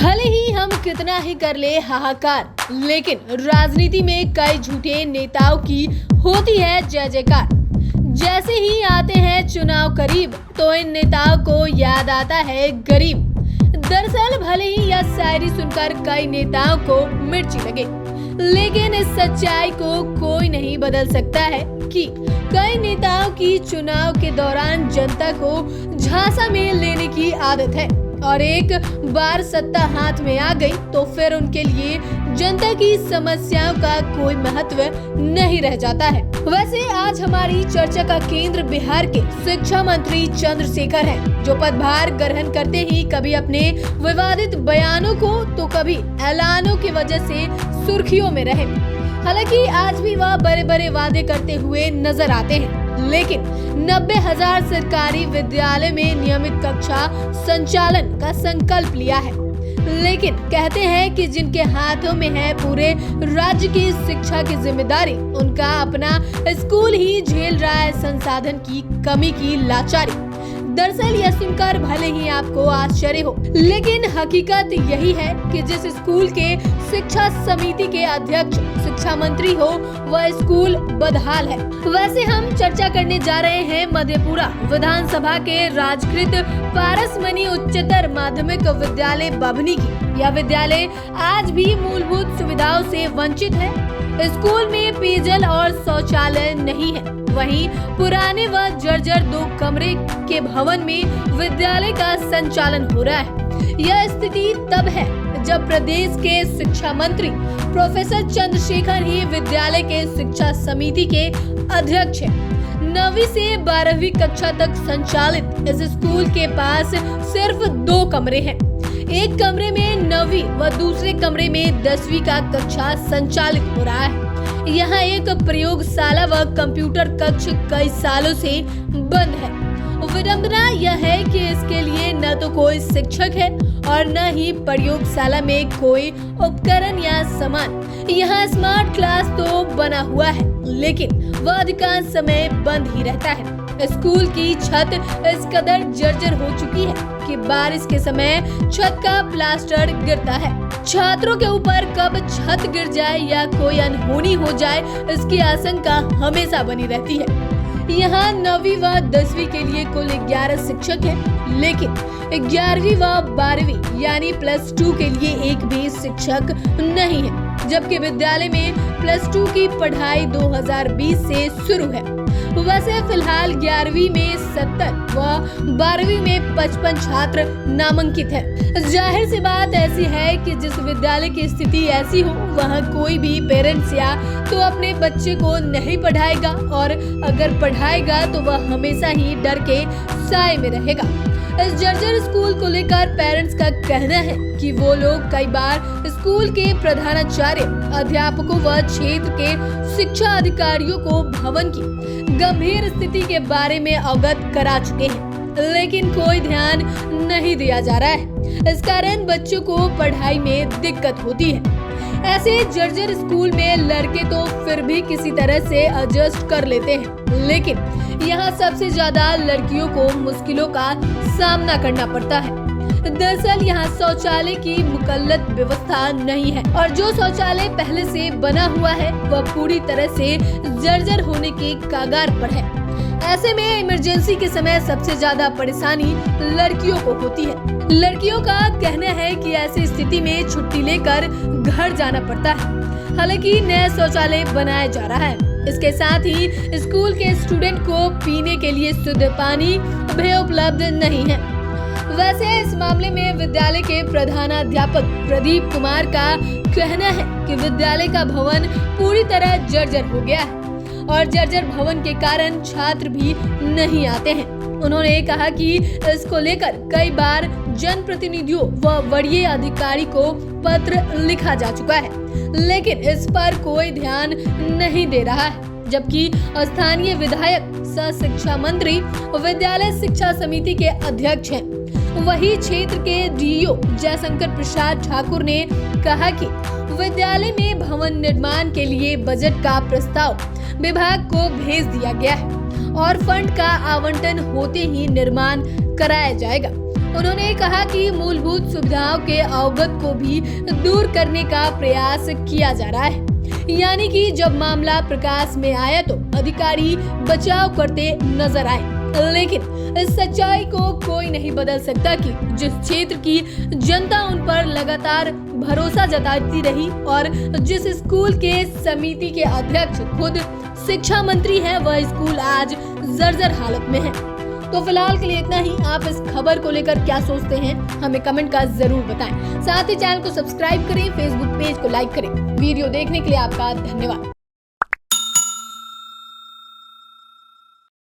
भले ही हम कितना ही कर ले हाहाकार, लेकिन राजनीति में कई झूठे नेताओं की होती है जय जयकार। जैसे ही आते हैं चुनाव करीब तो इन नेताओं को याद आता है गरीब। दरअसल भले ही यह शायरी सुनकर कई नेताओं को मिर्ची लगे, लेकिन इस सच्चाई को कोई नहीं बदल सकता है कि कई नेताओं की चुनाव के दौरान जनता को झांसा में लेने की आदत है और एक बार सत्ता हाथ में आ गई तो फिर उनके लिए जनता की समस्याओं का कोई महत्व नहीं रह जाता है। वैसे आज हमारी चर्चा का केंद्र बिहार के शिक्षा मंत्री चंद्रशेखर हैं, जो पदभार ग्रहण करते ही कभी अपने विवादित बयानों को तो कभी ऐलानों की वजह से सुर्खियों में रहे। हालांकि आज भी वह बड़े बड़े वादे करते हुए नजर आते हैं, लेकिन 90,000 सरकारी विद्यालय में नियमित कक्षा संचालन का संकल्प लिया है। लेकिन कहते हैं कि जिनके हाथों में है पूरे राज्य की शिक्षा की जिम्मेदारी, उनका अपना स्कूल ही झेल रहा है संसाधन की कमी की लाचारी। दरअसल यह सुनकर भले ही आपको आश्चर्य हो, लेकिन हकीकत यही है कि जिस स्कूल के शिक्षा समिति के अध्यक्ष शिक्षा मंत्री हो वह स्कूल बदहाल है। वैसे हम चर्चा करने जा रहे हैं मधेपुरा विधानसभा के राजकृत पारसमणि उच्चतर माध्यमिक विद्यालय बभनी की। यह विद्यालय आज भी मूलभूत सुविधाओं से वंचित है। स्कूल में पेयजल और शौचालय नहीं है। वहीं पुराने व जर्जर 2 कमरे के भवन में विद्यालय का संचालन हो रहा है। यह स्थिति तब है जब प्रदेश के शिक्षा मंत्री प्रोफेसर चंद्रशेखर ही विद्यालय के शिक्षा समिति के अध्यक्ष हैं। 9वीं से 12वीं कक्षा तक संचालित इस स्कूल के पास सिर्फ 2 कमरे हैं। एक कमरे में 9वीं व दूसरे कमरे में 10वीं का कक्षा संचालित हो रहा है। यहाँ एक प्रयोगशाला व कंप्यूटर कक्ष कई सालों से बंद है। विडंबना यह है कि इसके लिए न तो कोई शिक्षक है और न ही प्रयोगशाला में कोई उपकरण या सामान। यहाँ स्मार्ट क्लास तो बना हुआ है, लेकिन वह अधिकांश समय बंद ही रहता है। स्कूल की छत इस कदर जर्जर हो चुकी है कि बारिश के समय छत का प्लास्टर गिरता है। छात्रों के ऊपर कब छत गिर जाए या कोई अनहोनी हो जाए, इसकी आशंका हमेशा बनी रहती है। यहाँ 9वीं व 10वीं के लिए कुल 11 शिक्षक हैं, लेकिन 11वीं व 12वीं यानी +2 के लिए एक भी शिक्षक नहीं है, जबकि विद्यालय में +2 की पढ़ाई 2020 से शुरू है। वैसे फिलहाल 11वीं में 70 व 12वीं में 55 छात्र नामांकित हैं। जाहिर सी बात ऐसी है कि जिस विद्यालय की स्थिति ऐसी हो, वहाँ कोई भी पेरेंट्स या तो अपने बच्चे को नहीं पढ़ाएगा और अगर पढ़ाएगा तो वह हमेशा ही डर के साए में रहेगा। इस जर्जर स्कूल को लेकर पेरेंट्स का कहना है कि वो लोग कई बार स्कूल के प्रधानाचार्य, अध्यापकों व क्षेत्र के शिक्षा अधिकारियों को भवन की गंभीर स्थिति के बारे में अवगत करा चुके हैं, लेकिन कोई ध्यान नहीं दिया जा रहा है। इस कारण बच्चों को पढ़ाई में दिक्कत होती है। ऐसे जर्जर स्कूल में लड़के तो फिर भी किसी तरह से एडजस्ट कर लेते हैं, लेकिन यहाँ सबसे ज्यादा लड़कियों को मुश्किलों का सामना करना पड़ता है। दरअसल यहाँ शौचालय की मुकल्लत व्यवस्था नहीं है और जो शौचालय पहले से बना हुआ है वह पूरी तरह से जर्जर होने के कगार पर है। ऐसे में इमरजेंसी के समय सबसे ज्यादा परेशानी लड़कियों को होती है। लड़कियों का कहना है कि ऐसी स्थिति में छुट्टी लेकर घर जाना पड़ता है। हालांकि नया शौचालय बनाया जा रहा है। इसके साथ ही स्कूल के स्टूडेंट को पीने के लिए शुद्ध पानी भी उपलब्ध नहीं है। वैसे इस मामले में विद्यालय के प्रधानाध्यापक प्रदीप कुमार का कहना है कि विद्यालय का भवन पूरी तरह जर्जर हो गया है और जर्जर भवन के कारण छात्र भी नहीं आते हैं। उन्होंने कहा कि इसको लेकर कई बार जनप्रतिनिधियों व वरीय अधिकारी को पत्र लिखा जा चुका है, लेकिन इस पर कोई ध्यान नहीं दे रहा है। जबकि स्थानीय विधायक सह शिक्षा मंत्री विद्यालय शिक्षा समिति के अध्यक्ष हैं। वही क्षेत्र के डीईओ जयशंकर प्रसाद ठाकुर ने कहा कि विद्यालय में भवन निर्माण के लिए बजट का प्रस्ताव विभाग को भेज दिया गया है और फंड का आवंटन होते ही निर्माण कराया जाएगा। उन्होंने कहा कि मूलभूत सुविधाओं के अवगत को भी दूर करने का प्रयास किया जा रहा है, यानी कि जब मामला प्रकाश में आया तो अधिकारी बचाव करते नजर आए, लेकिन इस सच्चाई को कोई नहीं बदल सकता कि जिस क्षेत्र की जनता उन पर लगातार भरोसा जताती रही और जिस स्कूल के समिति के अध्यक्ष खुद शिक्षा मंत्री हैं, वह स्कूल आज जर्जर हालत में है। तो फिलहाल के लिए इतना ही। आप इस खबर को लेकर क्या सोचते हैं, हमें कमेंट का जरूर बताएं। साथ ही चैनल को सब्सक्राइब करें, फेसबुक पेज को लाइक करें। वीडियो देखने के लिए आपका धन्यवाद।